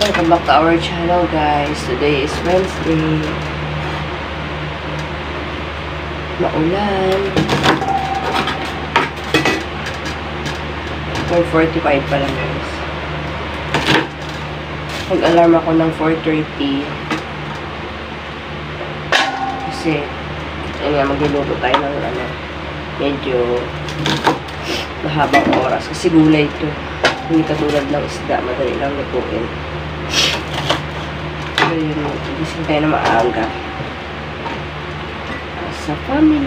Welcome back to our channel, guys. Today is Wednesday. Maulan. 4:45 pa lang, guys. Nag-alarm ako ng 4:30. Kasi, ayun nga, magluluto tayo ng medyo mahabang oras. Kasi gulay ito. Hindi katulad ng isda, madali lang lutuin. So yun, gising tayo na maaga. Sa family.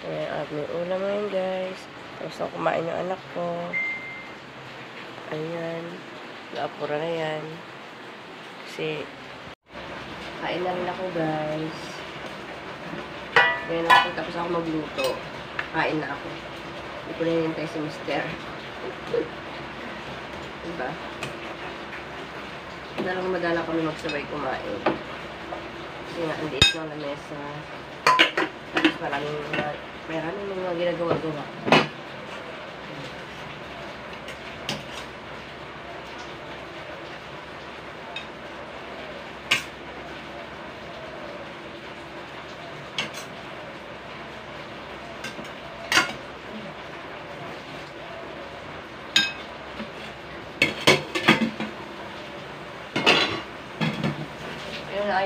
Ayan, at may ulam ngayon, guys. Tapos na kumain yung anak ko. Ayan. Naapura na yan. Kasi, kain na rin ako, guys. Ngayon ako, tapos ako magluto. Kain na ako. Hindi ko na hinintay si Mister. Diba? Madala kami magsabay kumain. Kasi nga, ang liit ng lamesa. Tapos maraming mga ginagawa-gawa.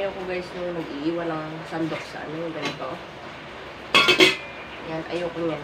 ayaw ko guys nung nag-iiwan ng sandok sa ano, yung ganito. Yan, ayaw ko yan.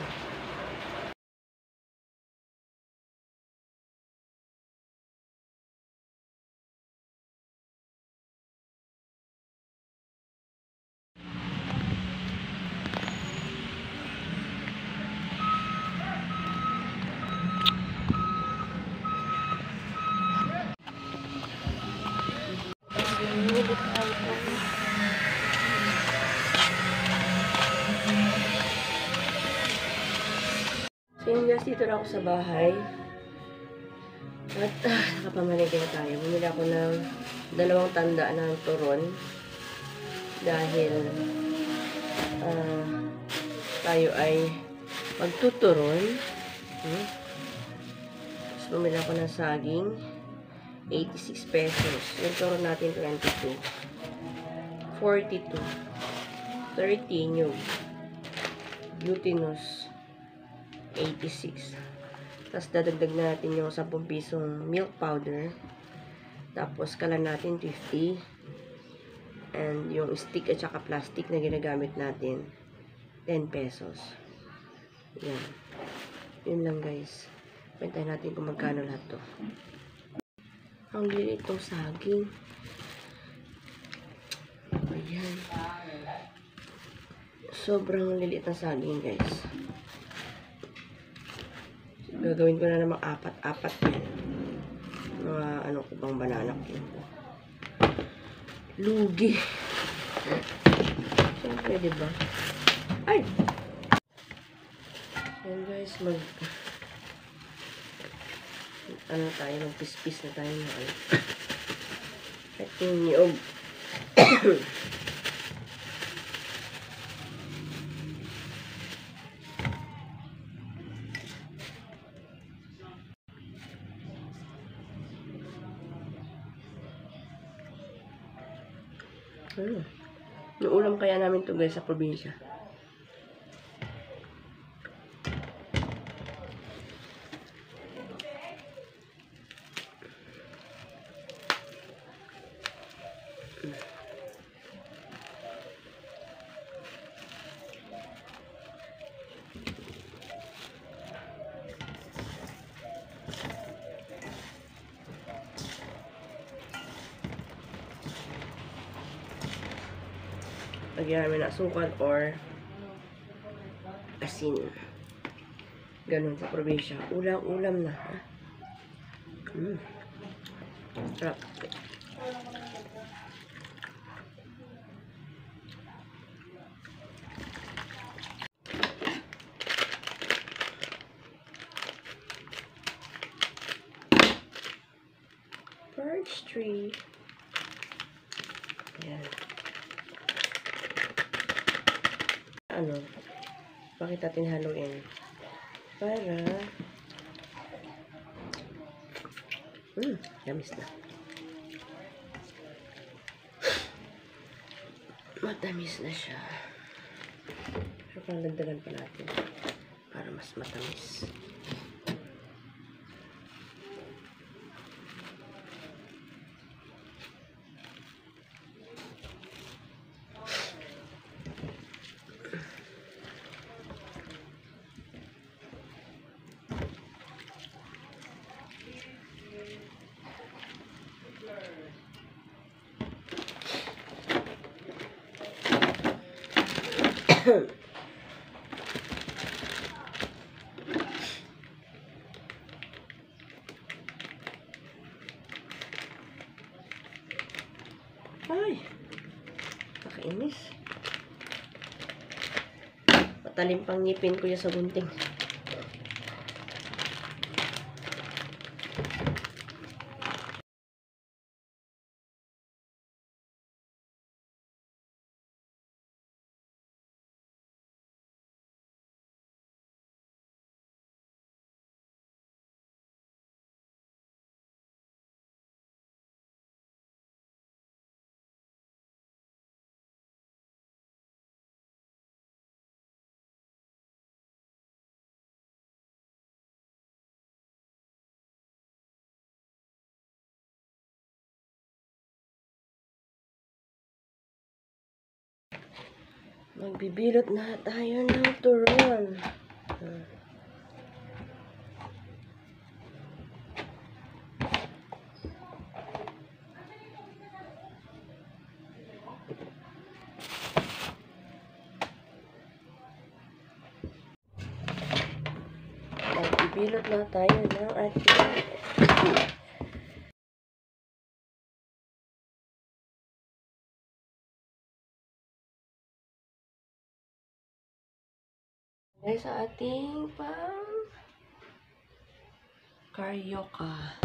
So yun guys, dito na ako sa bahay. At nakapamalingke na tayo. Bumili ako ng 2 tanda ng turon. Dahil tayo ay magtuturon. Tapos bumili ako ng saging. 86 pesos. Yung turon natin 22. 42. 13 yung glutinous 86. Tapos dadagdag natin yung 10 pisong milk powder. Tapos kalan natin 50. And yung stick at saka plastic na ginagamit natin 10 pesos. Yan. Yun lang guys. Pwede natin kung magkano lahat to. Ang lilit itong saging. Ayan. Sobrang lilit ng saging guys. Gagawin ko na namang 4 yan. Mga ano ko bang banana ko. Lugi. Siyempre, diba? Ay! Yan guys, magpispis na tayo ng ano. At yung niyog. Yung ulam kaya namin to guys sa probinsya. Lagyan namin ng asukal or asin. Ganun sa probinsya. Ulam-ulam na. Ha? Sarap. Birch tree. Ayan. Ano, bakit natin haluin? Para yamis na. Matamis na siya. Pero parang dagdagan pa natin para mas matamis. Ay, nakainis. Patalim pang ngipin ko yan sa gunting. Magbibilot na tayo ng turon. Magbibilot na tayo ng ating sa ating carioca.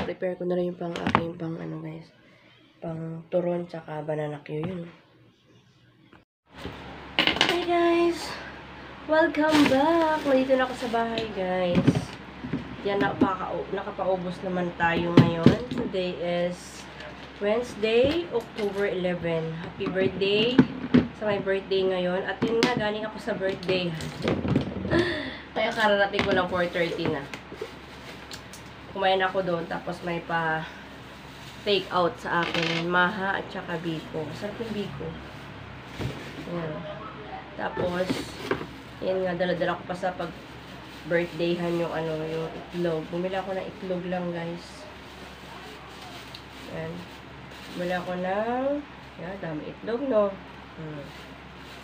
Prepare ko na rin yung aking guys, pang turon tsaka banana Q yun. Hey guys! Welcome back! Nandito na ako sa bahay guys. Yan, nakapaubos naman tayo ngayon. Today is Wednesday, October 11. Happy birthday sa my birthday ngayon. At yun nga, galing ako sa birthday. Kaya kararating ko lang 4:30 na. Kumain ako doon, tapos may pa take out sa akin. Maha at saka biko. Sarap yung biko. Yan. Tapos, yan nga, dala-dala ko pa sa pag-birthdayhan yung yung itlog. Bumili ako ng itlog lang, guys. Yan. Bumili ako ng, yan, dami itlog, no?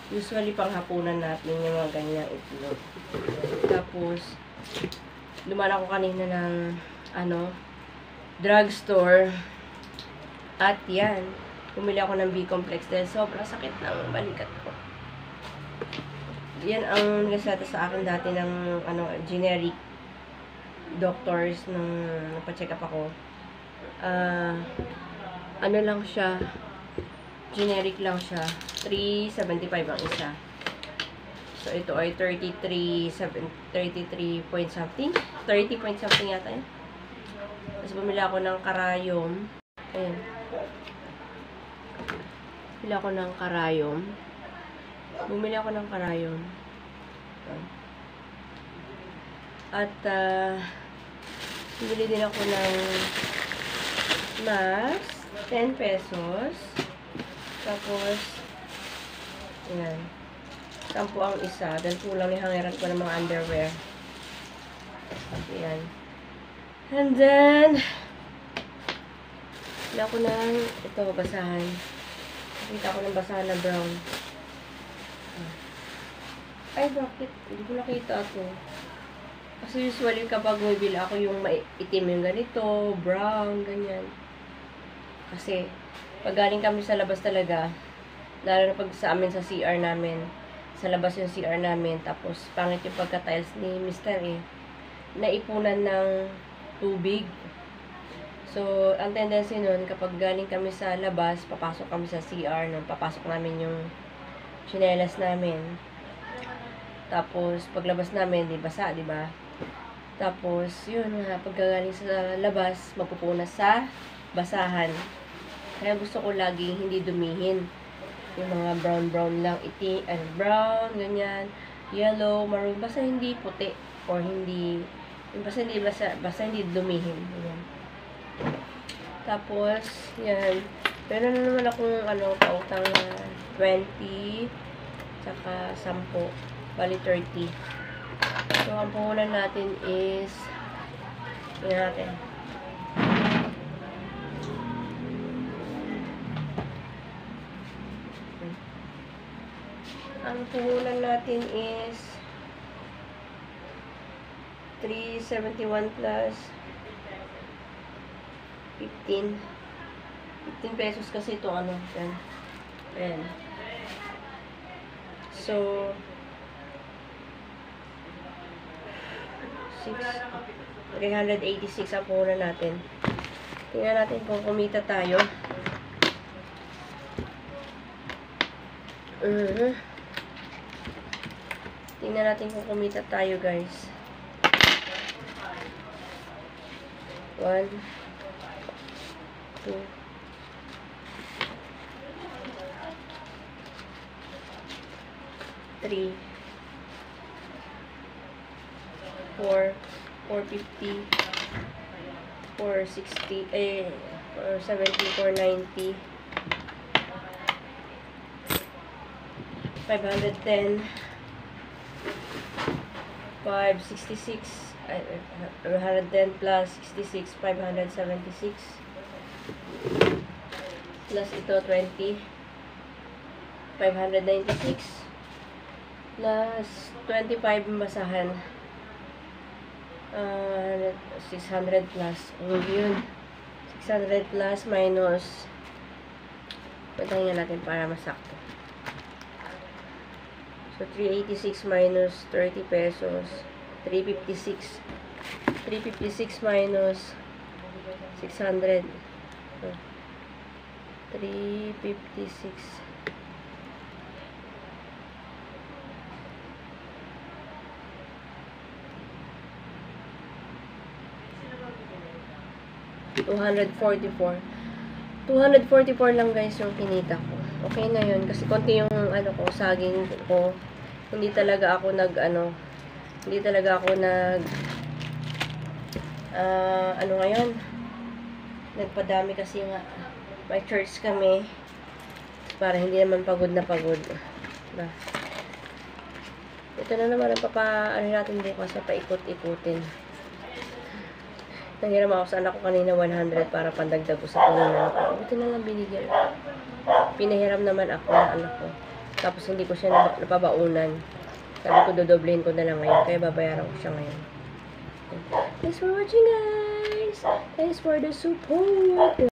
Usually, pang hapunan natin yung mga ganyang itlog. Tapos, dumaan ako kanina ng, drugstore. At yan, bumili ako ng B-complex dahil sobrang sakit ng balikat ko. Yan ang nagsasabi sa akin dati ng generic doctors nung napacheck up ako. Lang siya, generic lang siya, 375 ang isa. So ito ay 33 point something, 30 point something yata yan. Tapos bumili ako ng karayom. Ayan. Bumili ako ng karayom. At, bumili din ako ng mask, 10 pesos. Tapos, ayan, 10 ang isa. Dahil kulang ni hangiran ko ng mga underwear. Ayan. And then, bumili ako ng, ito, basahan. Nakita ko ng basahan na brown. Ay, bakit? Hindi ko nakita ito. Kasi usually kapag bumibili ako yung maitim yung ganito, brown, ganyan. Kasi, pag galing kami sa labas talaga, lalo na pag sa amin sa CR namin, sa labas yung CR namin, tapos pangit yung pagka-tiles ni Mr. Naipunan ng tubig. So, ang tendency nun, kapag galing kami sa labas, papasok kami sa CR, papasok namin yung tsinelas namin. Tapos, paglabas namin, di basa, di ba? Tapos, yun nga, pagkagaling sa labas, mapupunas sa basahan. Kaya gusto ko laging hindi dumihin. Yung mga brown-brown lang, brown, ganyan, yellow, maroon, basta hindi puti, or hindi, basta hindi dumihin. Ganyan. Tapos, yan. Pero naman akong, pautang na 20, tsaka 10. Bali 30. So, ang puhunan natin is, tingnan natin. Ang puhunan natin is 371 plus 15. 15 pesos kasi ito, yan. Ayan. So, 386 ang puhunan natin. Tingnan natin kung kumita tayo. Tingnan natin kung kumita tayo, guys. 1, 2, 3, 4, 450, 460, 470, 490, 510, 566, 110 plus 66, 576. Plus ito, 20, 596. Plus 25 basahan. 600 plus. Yun. 600 plus minus. Patayin natin para masakto. So, 386 minus 30 pesos. 356. 356 minus 600. 356. $244 lang guys yung kinita ko. Okay na yun. Kasi konti yung ano ko, saging ko. Hindi talaga ako ano ngayon. Nagpadami kasi nga. May church kami. Para hindi naman pagod na pagod. Diba? Ito na naman ang ano natin bukas na paikot-ikutin. Nanghiram ako sa anak ko kanina 100 para pandagdag ko sa pununan ko. Buti na lang binigyan. Pinahiram naman ako ng anak ko. Tapos hindi ko siya napabaunan. Sabi ko dodoblehin ko na lang ngayon. Kaya babayaran ko siya ngayon. Thanks for watching guys! Thanks for the support!